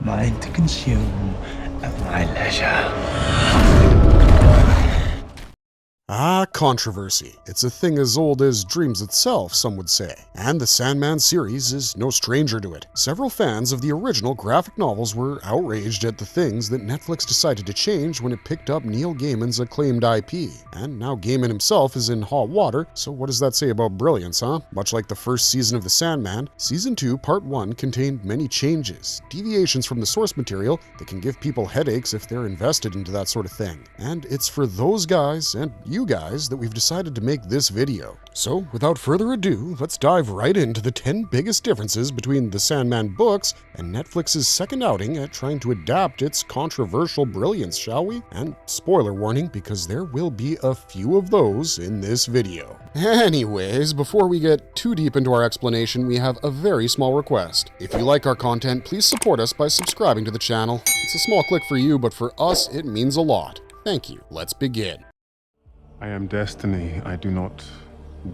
mine to consume at my leisure. Controversy. It's a thing as old as dreams itself, some would say. And the Sandman series is no stranger to it. Several fans of the original graphic novels were outraged at the things that Netflix decided to change when it picked up Neil Gaiman's acclaimed IP. And now Gaiman himself is in hot water, so what does that say about brilliance, huh? Much like the first season of The Sandman, Season 2, Part 1 contained many changes, deviations from the source material that can give people headaches if they're invested into that sort of thing. And it's for those guys, and you guys, that we've decided to make this video. So, without further ado, let's dive right into the 10 biggest differences between the Sandman books and Netflix's second outing at trying to adapt its controversial brilliance, shall we? And spoiler warning, because there will be a few of those in this video. Anyways, before we get too deep into our explanation, we have a very small request. If you like our content, please support us by subscribing to the channel. It's a small click for you, but for us, it means a lot. Thank you. Let's begin. I am destiny, I do not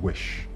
wish.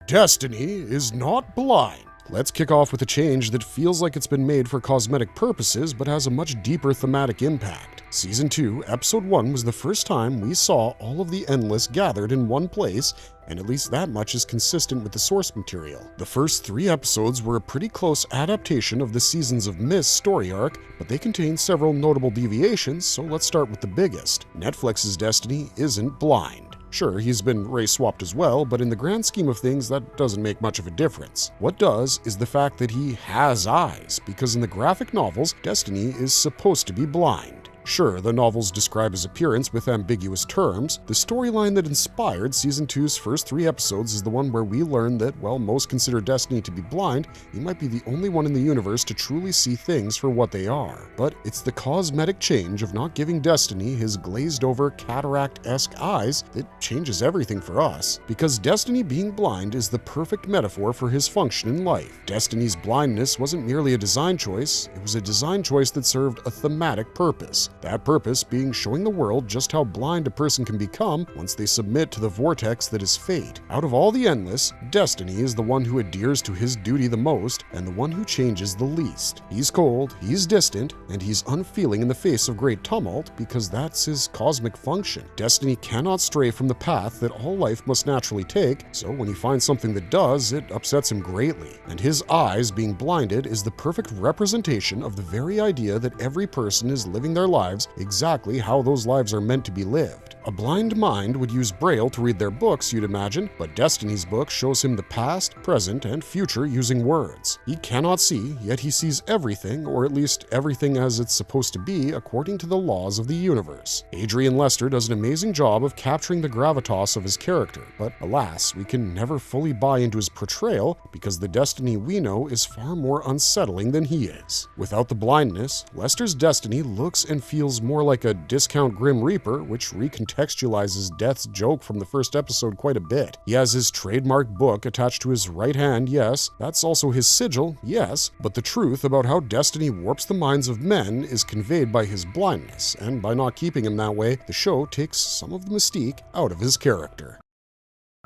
Destiny is not blind. Let's kick off with a change that feels like it's been made for cosmetic purposes but has a much deeper thematic impact. Season 2, Episode 1 was the first time we saw all of the Endless gathered in one place, and at least that much is consistent with the source material. The first 3 episodes were a pretty close adaptation of the Seasons of Mist story arc, but they contain several notable deviations, so let's start with the biggest. Netflix's Destiny isn't blind. Sure, he's been race-swapped as well, but in the grand scheme of things, that doesn't make much of a difference. What does is the fact that he has eyes, because in the graphic novels, Destiny is supposed to be blind. Sure, the novels describe his appearance with ambiguous terms. The storyline that inspired Season 2's first 3 episodes is the one where we learn that, while most consider Destiny to be blind, he might be the only one in the universe to truly see things for what they are. But it's the cosmetic change of not giving Destiny his glazed-over, cataract-esque eyes that changes everything for us. Because Destiny being blind is the perfect metaphor for his function in life. Destiny's blindness wasn't merely a design choice, it was a design choice that served a thematic purpose. That purpose being showing the world just how blind a person can become once they submit to the vortex that is fate. Out of all the Endless, Destiny is the one who adheres to his duty the most and the one who changes the least. He's cold, he's distant, and he's unfeeling in the face of great tumult because that's his cosmic function. Destiny cannot stray from the path that all life must naturally take, so when he finds something that does, it upsets him greatly. And his eyes being blinded is the perfect representation of the very idea that every person is living their lives exactly how those lives are meant to be lived. A blind mind would use Braille to read their books, you'd imagine, but Destiny's book shows him the past, present, and future using words. He cannot see, yet he sees everything, or at least everything as it's supposed to be according to the laws of the universe. Adrian Lester does an amazing job of capturing the gravitas of his character, but alas, we can never fully buy into his portrayal because the Destiny we know is far more unsettling than he is. Without the blindness, Lester's Destiny looks and feels more like a discount Grim Reaper, which recontextualizes Death's joke from the first episode quite a bit. He has his trademark book attached to his right hand, yes. That's also his sigil, yes. But the truth about how Destiny warps the minds of men is conveyed by his blindness, and by not keeping him that way, the show takes some of the mystique out of his character.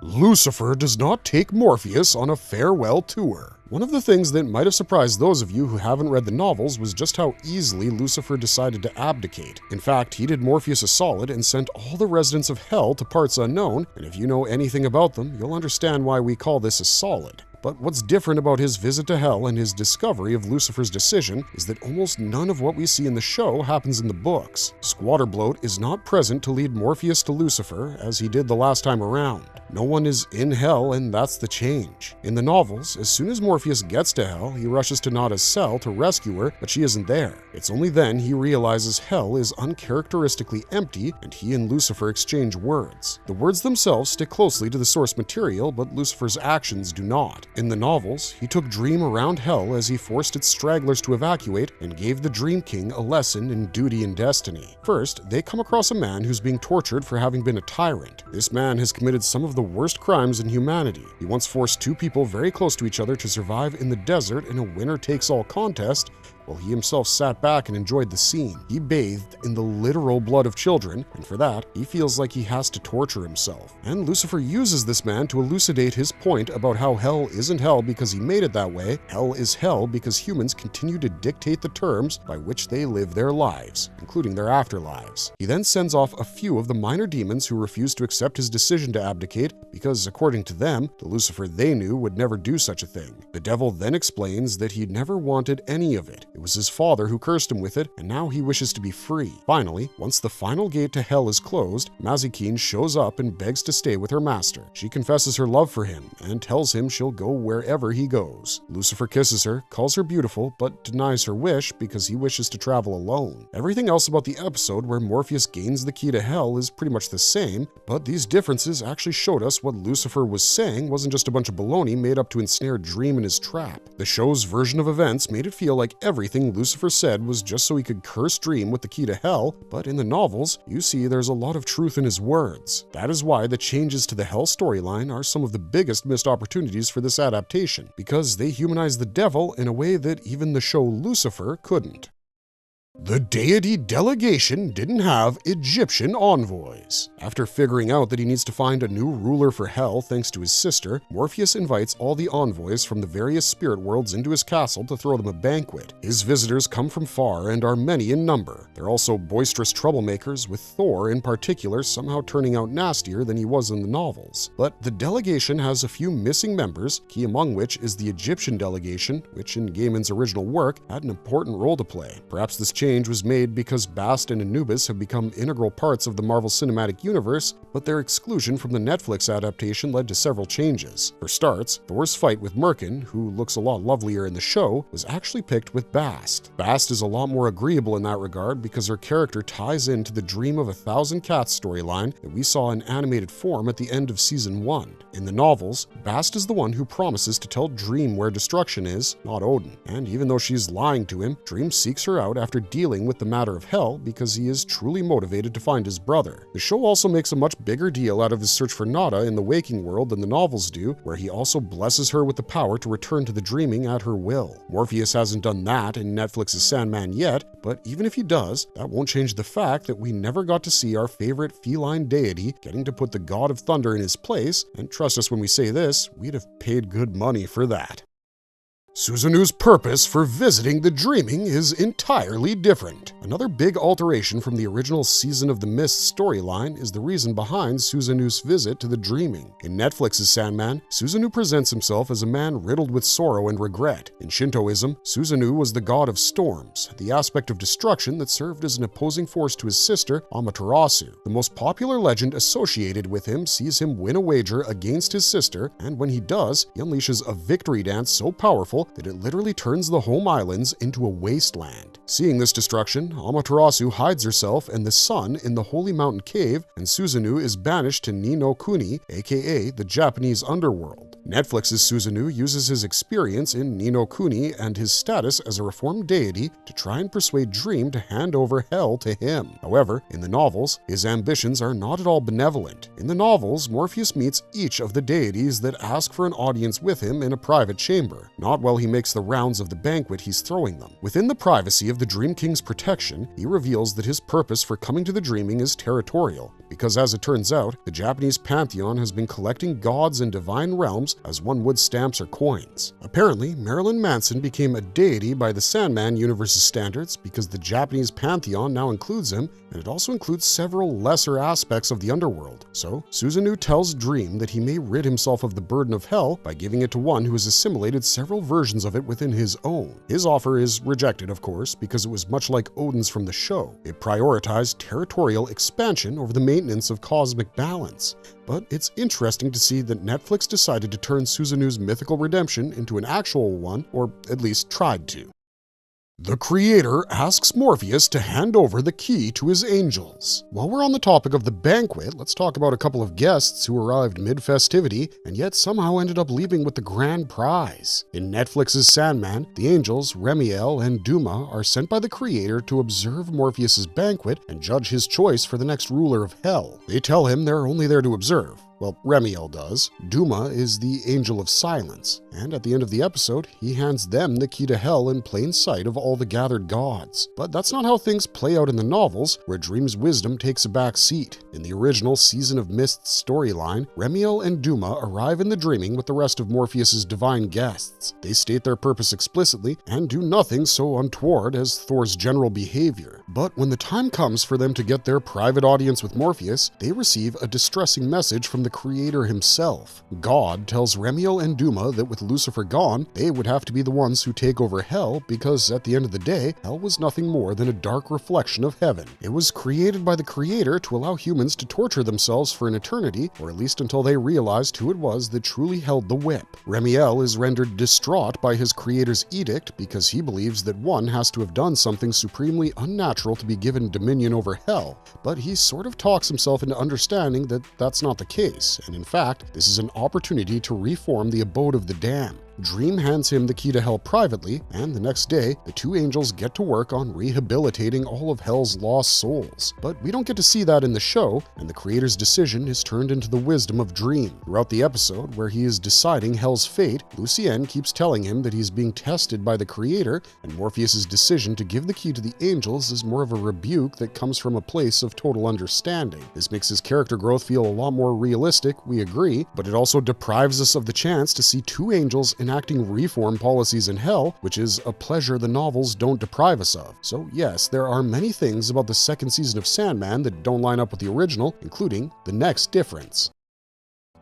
Lucifer does not take Morpheus on a farewell tour. One of the things that might have surprised those of you who haven't read the novels was just how easily Lucifer decided to abdicate. In fact, he did Morpheus a solid and sent all the residents of Hell to parts unknown, and if you know anything about them, you'll understand why we call this a solid. But what's different about his visit to Hell and his discovery of Lucifer's decision is that almost none of what we see in the show happens in the books. Squatterbloat is not present to lead Morpheus to Lucifer, as he did the last time around. No one is in Hell, and that's the change. In the novels, as soon as Morpheus gets to Hell, he rushes to Nada's cell to rescue her, but she isn't there. It's only then he realizes Hell is uncharacteristically empty, and he and Lucifer exchange words. The words themselves stick closely to the source material, but Lucifer's actions do not. In the novels, he took Dream around Hell as he forced its stragglers to evacuate and gave the Dream King a lesson in duty and destiny. First, they come across a man who's being tortured for having been a tyrant. This man has committed some of the worst crimes in humanity. He once forced 2 people very close to each other to survive in the desert in a winner-takes-all contest, while he himself sat back and enjoyed the scene. He bathed in the literal blood of children, and for that, he feels like he has to torture himself. And Lucifer uses this man to elucidate his point about how hell isn't hell because he made it that way. Hell is hell because humans continue to dictate the terms by which they live their lives, including their afterlives. He then sends off a few of the minor demons who refuse to accept his decision to abdicate because, according to them, the Lucifer they knew would never do such a thing. The devil then explains that he never wanted any of it. It was his father who cursed him with it, and now he wishes to be free. Finally, once the final gate to hell is closed, Mazikeen shows up and begs to stay with her master. She confesses her love for him and tells him she'll go wherever he goes. Lucifer kisses her, calls her beautiful, but denies her wish because he wishes to travel alone. Everything else about the episode where Morpheus gains the key to hell is pretty much the same, but these differences actually showed us what Lucifer was saying wasn't just a bunch of baloney made up to ensnare Dream in his trap. The show's version of events made it feel like everything Lucifer said was just so he could curse Dream with the key to hell, but in the novels, you see there's a lot of truth in his words. That is why the changes to the hell storyline are some of the biggest missed opportunities for this adaptation, because they humanize the devil in a way that even the show Lucifer couldn't. The Deity delegation didn't have Egyptian envoys. After figuring out that he needs to find a new ruler for hell thanks to his sister, Morpheus invites all the envoys from the various spirit worlds into his castle to throw them a banquet. His visitors come from far and are many in number. They're also boisterous troublemakers, with Thor in particular somehow turning out nastier than he was in the novels. But the delegation has a few missing members, key among which is the Egyptian delegation, which in Gaiman's original work had an important role to play. Perhaps this change was made because Bast and Anubis have become integral parts of the Marvel Cinematic Universe, but their exclusion from the Netflix adaptation led to several changes. For starts, Thor's fight with Merkin, who looks a lot lovelier in the show, was actually picked with Bast. Bast is a lot more agreeable in that regard because her character ties into the Dream of a Thousand Cats storyline that we saw in animated form at the end of Season 1. In the novels, Bast is the one who promises to tell Dream where destruction is, not Odin. And even though she's lying to him, Dream seeks her out after dealing with the matter of hell because he is truly motivated to find his brother. The show also makes a much bigger deal out of his search for Nada in the waking world than the novels do, where he also blesses her with the power to return to the dreaming at her will. Morpheus hasn't done that in Netflix's Sandman yet, but even if he does, that won't change the fact that we never got to see our favorite feline deity getting to put the god of thunder in his place, and trust us when we say this, we'd have paid good money for that. Susanoo's purpose for visiting the dreaming is entirely different. Another big alteration from the original Season of the Mist storyline is the reason behind Susanoo's visit to the dreaming. In Netflix's Sandman, Susanoo presents himself as a man riddled with sorrow and regret. In Shintoism, Susanoo was the god of storms, the aspect of destruction that served as an opposing force to his sister, Amaterasu. The most popular legend associated with him sees him win a wager against his sister, and when he does, he unleashes a victory dance so powerful that it literally turns the home islands into a wasteland. Seeing this destruction, Amaterasu hides herself and the sun in the Holy Mountain Cave, and Susanoo is banished to Ni no Kuni, aka the Japanese underworld. Netflix's Susanoo uses his experience in Ni no Kuni and his status as a reformed deity to try and persuade Dream to hand over hell to him. However, in the novels, his ambitions are not at all benevolent. In the novels, Morpheus meets each of the deities that ask for an audience with him in a private chamber, not while he makes the rounds of the banquet he's throwing them. Within the privacy of the Dream King's protection, he reveals that his purpose for coming to the dreaming is territorial, because as it turns out, the Japanese pantheon has been collecting gods and divine realms as one would stamps or coins. Apparently, Marilyn Manson became a deity by the Sandman universe's standards because the Japanese pantheon now includes him, and it also includes several lesser aspects of the underworld. So, Susanoo tells Dream that he may rid himself of the burden of hell by giving it to one who has assimilated several versions of it within his own. His offer is rejected, of course, because it was much like Odin's from the show. It prioritized territorial expansion over the maintenance of cosmic balance. But it's interesting to see that Netflix decided to turn Susanoo's mythical redemption into an actual one, or at least tried to. The Creator asks Morpheus to hand over the key to his angels. While we're on the topic of the banquet, let's talk about a couple of guests who arrived mid-festivity and yet somehow ended up leaving with the grand prize. In Netflix's Sandman, the angels, Remiel and Duma, are sent by the Creator to observe Morpheus's banquet and judge his choice for the next ruler of Hell. They tell him they're only there to observe. Well, Remiel does. Duma is the Angel of Silence, and at the end of the episode, he hands them the key to hell in plain sight of all the gathered gods. But that's not how things play out in the novels, where Dream's wisdom takes a back seat. In the original Season of Mist's storyline, Remiel and Duma arrive in the Dreaming with the rest of Morpheus's divine guests. They state their purpose explicitly and do nothing so untoward as Thor's general behavior. But when the time comes for them to get their private audience with Morpheus, they receive a distressing message from the Creator himself. God tells Remiel and Duma that with Lucifer gone, they would have to be the ones who take over hell because at the end of the day, hell was nothing more than a dark reflection of heaven. It was created by the Creator to allow humans to torture themselves for an eternity, or at least until they realized who it was that truly held the whip. Remiel is rendered distraught by his Creator's edict because he believes that one has to have done something supremely unnatural to be given dominion over hell, but he sort of talks himself into understanding that that's not the case. And in fact, this is an opportunity to reform the abode of the damned. Dream hands him the key to hell privately, and the next day, the two angels get to work on rehabilitating all of hell's lost souls. But we don't get to see that in the show, and the Creator's decision is turned into the wisdom of Dream. Throughout the episode, where he is deciding hell's fate, Lucienne keeps telling him that he's being tested by the Creator, and Morpheus's decision to give the key to the angels is more of a rebuke that comes from a place of total understanding. This makes his character growth feel a lot more realistic, we agree, but it also deprives us of the chance to see two angels enacting reform policies in hell, which is a pleasure the novels don't deprive us of. So yes, there are many things about the second season of Sandman that don't line up with the original, including the next difference.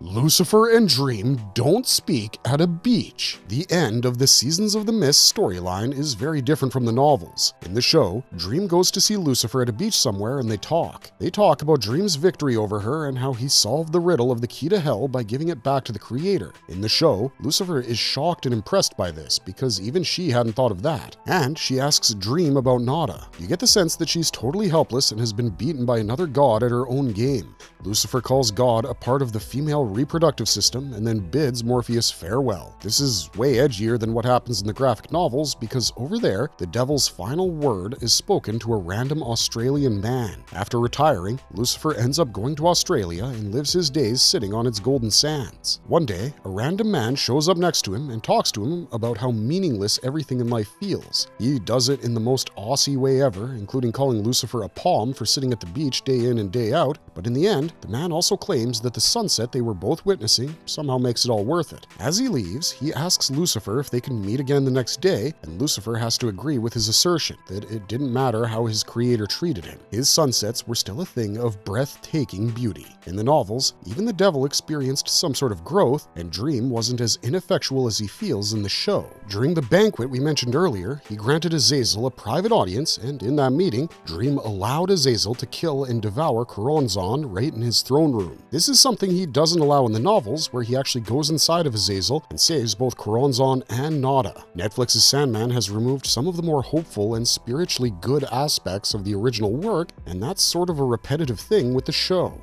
Lucifer and Dream don't speak at a beach. The end of the Seasons of the Mist storyline is very different from the novels. In the show, Dream goes to see Lucifer at a beach somewhere and they talk. They talk about Dream's victory over her and how he solved the riddle of the key to hell by giving it back to the Creator. In the show, Lucifer is shocked and impressed by this because even she hadn't thought of that. And she asks Dream about Nada. You get the sense that she's totally helpless and has been beaten by another god at her own game. Lucifer calls God a part of the female reproductive system and then bids Morpheus farewell. This is way edgier than what happens in the graphic novels because over there, the devil's final word is spoken to a random Australian man. After retiring, Lucifer ends up going to Australia and lives his days sitting on its golden sands. One day, a random man shows up next to him and talks to him about how meaningless everything in life feels. He does it in the most Aussie way ever, including calling Lucifer a palm for sitting at the beach day in and day out, but in the end, the man also claims that the sunset they were both witnessing somehow makes it all worth it. As he leaves, he asks Lucifer if they can meet again the next day, and Lucifer has to agree with his assertion that it didn't matter how his Creator treated him. His sunsets were still a thing of breathtaking beauty. In the novels, even the devil experienced some sort of growth, and Dream wasn't as ineffectual as he feels in the show. During the banquet we mentioned earlier, he granted Azazel a private audience, and in that meeting, Dream allowed Azazel to kill and devour Choronzon right in his throne room. This is something he doesn't allow in the novels, where he actually goes inside of Azazel and saves both Choronzon and Nada. Netflix's Sandman has removed some of the more hopeful and spiritually good aspects of the original work, and that's sort of a repetitive thing with the show.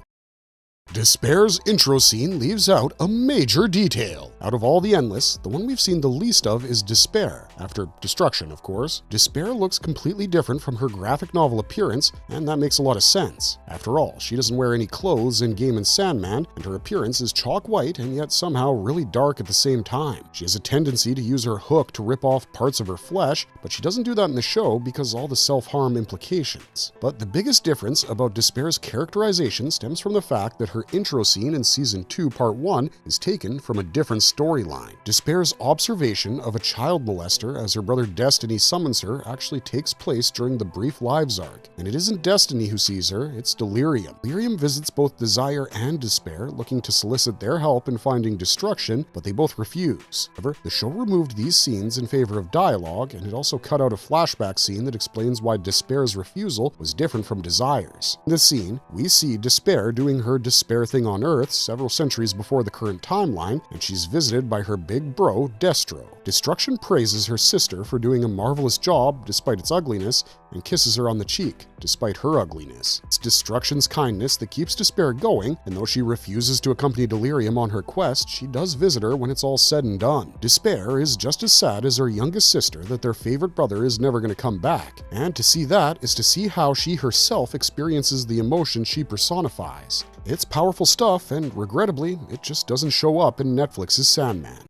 Despair's intro scene leaves out a major detail. Out of all the Endless, the one we've seen the least of is Despair, after Destruction, of course. Despair looks completely different from her graphic novel appearance, and that makes a lot of sense. After all, she doesn't wear any clothes in Gaiman's Sandman, and her appearance is chalk white and yet somehow really dark at the same time. She has a tendency to use her hook to rip off parts of her flesh, but she doesn't do that in the show because all the self-harm implications. But the biggest difference about Despair's characterization stems from the fact that her intro scene in Season 2, Part 1 is taken from a different storyline. Despair's observation of a child molester as her brother Destiny summons her actually takes place during the brief lives arc, and it isn't Destiny who sees her, it's Delirium. Delirium visits both Desire and Despair, looking to solicit their help in finding destruction, but they both refuse. However, the show removed these scenes in favor of dialogue, and it also cut out a flashback scene that explains why Despair's refusal was different from Desire's. In this scene, we see Despair doing her despair thing on Earth several centuries before the current timeline, and she's visited by her big bro, Destro. Destruction praises her sister for doing a marvelous job despite its ugliness, and kisses her on the cheek, despite her ugliness. It's Destruction's kindness that keeps Despair going, and though she refuses to accompany Delirium on her quest, she does visit her when it's all said and done. Despair is just as sad as her youngest sister that their favorite brother is never going to come back, and to see that is to see how she herself experiences the emotion she personifies. It's powerful stuff, and regrettably, it just doesn't show up in Netflix's Sandman.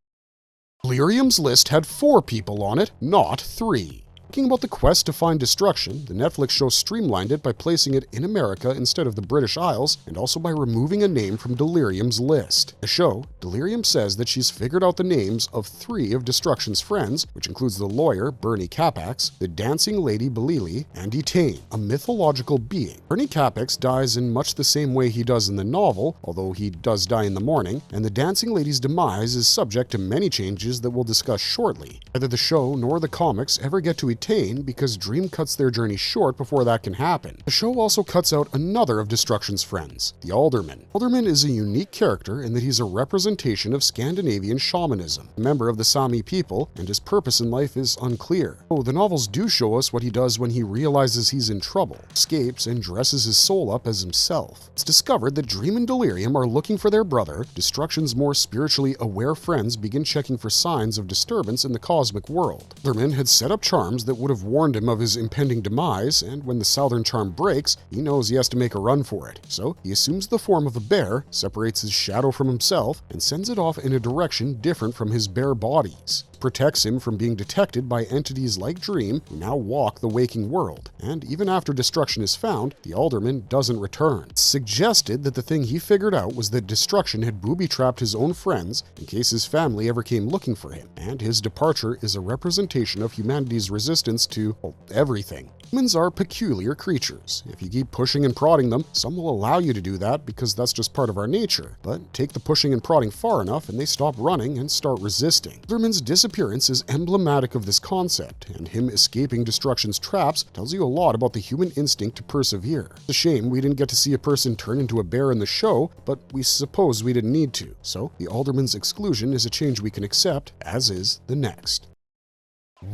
Delirium's list had 4 people on it, not 3. Talking about the quest to find destruction, the Netflix show streamlined it by placing it in America instead of the British Isles, and also by removing a name from Delirium's list. The show, Delirium says that she's figured out the names of 3 of Destruction's friends, which includes the lawyer, Bernie Capax, the dancing lady, Belili, and Deity, a mythological being. Bernie Capax dies in much the same way he does in the novel, although he does die in the morning, and the dancing lady's demise is subject to many changes that we'll discuss shortly. Neither the show nor the comics ever get to because Dream cuts their journey short before that can happen. The show also cuts out another of Destruction's friends, the Alderman. Alderman is a unique character in that he's a representation of Scandinavian shamanism, a member of the Sami people, and his purpose in life is unclear. Oh, the novels do show us what he does when he realizes he's in trouble, escapes, and dresses his soul up as himself. It's discovered that Dream and Delirium are looking for their brother. Destruction's more spiritually aware friends begin checking for signs of disturbance in the cosmic world. Alderman had set up charms that would have warned him of his impending demise, and when the southern charm breaks, he knows he has to make a run for it. So he assumes the form of a bear, separates his shadow from himself, and sends it off in a direction different from his bear bodies. Protects him from being detected by entities like Dream, who now walk the waking world. And even after Destruction is found, the Alderman doesn't return. It's suggested that the thing he figured out was that Destruction had booby-trapped his own friends in case his family ever came looking for him, and his departure is a representation of humanity's resistance to, well, everything. Humans are peculiar creatures. If you keep pushing and prodding them, some will allow you to do that because that's just part of our nature. But take the pushing and prodding far enough and they stop running and start resisting. Alderman's disappearance is emblematic of this concept, and him escaping Destruction's traps tells you a lot about the human instinct to persevere. It's a shame we didn't get to see a person turn into a bear in the show, but we suppose we didn't need to. So the Alderman's exclusion is a change we can accept, as is the next.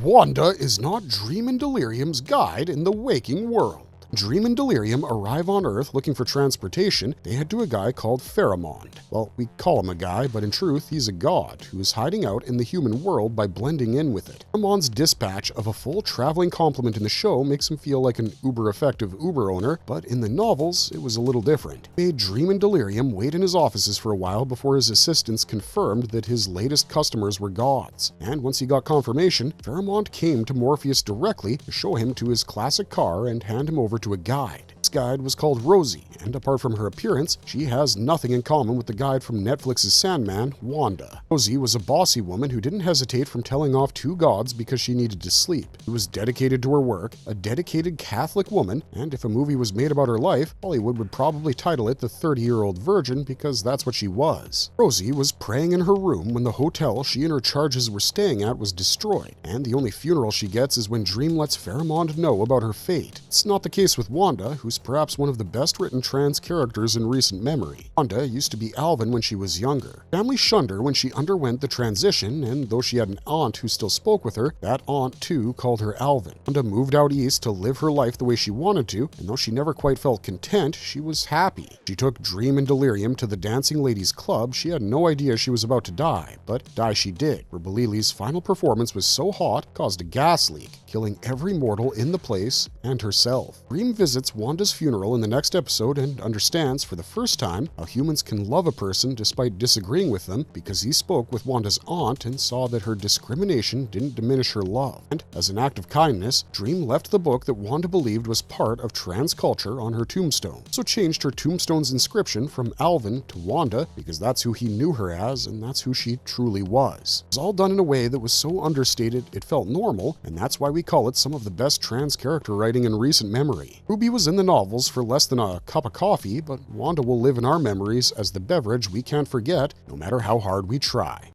Wanda is not Dream and Delirium's guide in the waking world. Dream and Delirium arrive on Earth looking for transportation. They head to a guy called Pharamond. Well, we call him a guy, but in truth, he's a god who is hiding out in the human world by blending in with it. Pharamond's dispatch of a full traveling complement in the show makes him feel like an uber-effective Uber owner, but in the novels, it was a little different. He made Dream and Delirium wait in his offices for a while before his assistants confirmed that his latest customers were gods. And once he got confirmation, Pharamond came to Morpheus directly to show him to his classic car and hand him over to a guide. This guide was called Rosie, and apart from her appearance, she has nothing in common with the guide from Netflix's Sandman, Wanda. Rosie was a bossy woman who didn't hesitate from telling off 2 gods because she needed to sleep. She was dedicated to her work, a dedicated Catholic woman, and if a movie was made about her life, Hollywood would probably title it The 30-Year-Old Virgin because that's what she was. Rosie was praying in her room when the hotel she and her charges were staying at was destroyed, and the only funeral she gets is when Dream lets Pharamond know about her fate. It's not the case with Wanda, who's perhaps one of the best-written trans characters in recent memory. Wanda used to be Alvin when she was younger. Family shunned her when she underwent the transition, and though she had an aunt who still spoke with her, that aunt too called her Alvin. Wanda moved out east to live her life the way she wanted to, and though she never quite felt content, she was happy. She took Dream and Delirium to the Dancing Ladies Club. She had no idea she was about to die, but die she did, where Belili's final performance was so hot, caused a gas leak, killing every mortal in the place and herself. Dream visits Wanda's funeral in the next episode and understands for the first time how humans can love a person despite disagreeing with them because he spoke with Wanda's aunt and saw that her discrimination didn't diminish her love. And as an act of kindness, Dream left the book that Wanda believed was part of trans culture on her tombstone. So changed her tombstone's inscription from Alvin to Wanda because that's who he knew her as and that's who she truly was. It was all done in a way that was so understated it felt normal, and that's why we call it some of the best trans character writing in recent memory. Ruby was in the novels for less than a cup of coffee, but Wanda will live in our memories as the beverage we can't forget no matter how hard we try.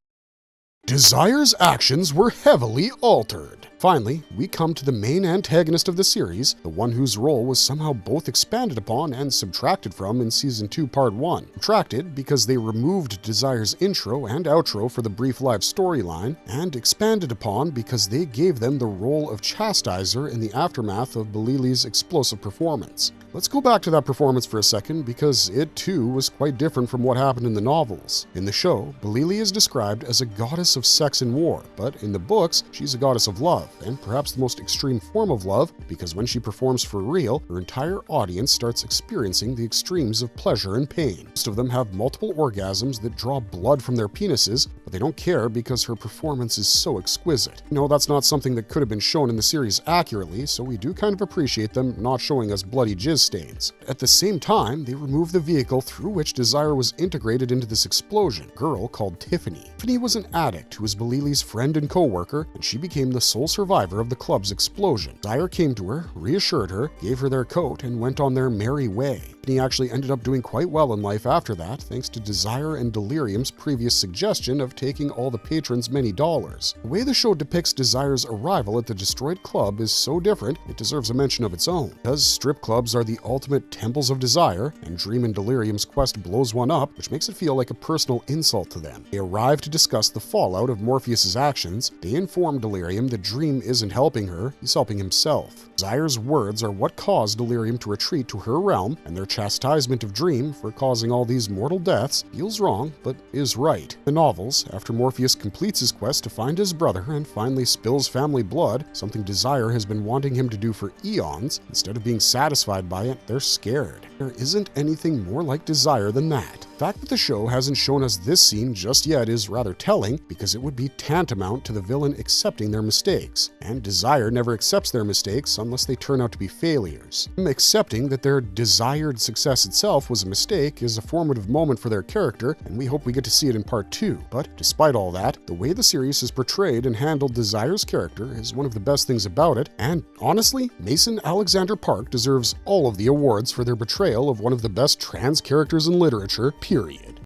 Desire's actions were heavily altered. Finally, we come to the main antagonist of the series, the one whose role was somehow both expanded upon and subtracted from in Season 2, Part 1. Subtracted because they removed Desire's intro and outro for the brief live storyline, and expanded upon because they gave them the role of chastiser in the aftermath of Bellili's explosive performance. Let's go back to that performance for a second, because it too was quite different from what happened in the novels. In the show, Bellili is described as a goddess of sex and war, but in the books, she's a goddess of love, and perhaps the most extreme form of love, because when she performs for real, her entire audience starts experiencing the extremes of pleasure and pain. Most of them have multiple orgasms that draw blood from their penises, but they don't care because her performance is so exquisite. No, that's not something that could have been shown in the series accurately, so we do kind of appreciate them not showing us bloody jizz stains. At the same time, they removed the vehicle through which Desire was integrated into this explosion, a girl called Tiffany. Tiffany was an addict who was Bellili's friend and co-worker, and she became the sole survivor of the club's explosion. Desire came to her, reassured her, gave her their coat, and went on their merry way. Tiffany actually ended up doing quite well in life after that, thanks to Desire and Delirium's previous suggestion of taking all the patrons many dollars. The way the show depicts Desire's arrival at the destroyed club is so different, it deserves a mention of its own. Because strip clubs are the ultimate temples of desire, and Dream and Delirium's quest blows one up, which makes it feel like a personal insult to them. They arrive to discuss the fallout of Morpheus's actions. They inform Delirium that Dream isn't helping her, he's helping himself. Desire's words are what caused Delirium to retreat to her realm, and their chastisement of Dream for causing all these mortal deaths feels wrong, but is right. The novels, after Morpheus completes his quest to find his brother and finally spills family blood, something Desire has been wanting him to do for eons, instead of being satisfied by it, they're scared. There isn't anything more like Desire than that. The fact that the show hasn't shown us this scene just yet is rather telling, because it would be tantamount to the villain accepting their mistakes, and Desire never accepts their mistakes unless they turn out to be failures. Them accepting that their desired success itself was a mistake is a formative moment for their character, and we hope we get to see it in Part 2. But despite all that, the way the series has portrayed and handled Desire's character is one of the best things about it, and honestly, Mason Alexander Park deserves all of the awards for their portrayal of one of the best trans characters in literature, period.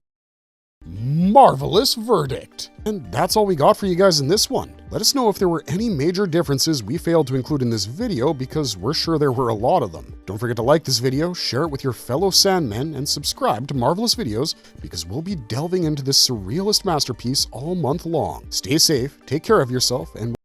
Marvelous verdict! And that's all we got for you guys in this one. Let us know if there were any major differences we failed to include in this video, because we're sure there were a lot of them. Don't forget to like this video, share it with your fellow Sandmen, and subscribe to Marvelous Videos, because we'll be delving into this surrealist masterpiece all month long. Stay safe, take care of yourself, and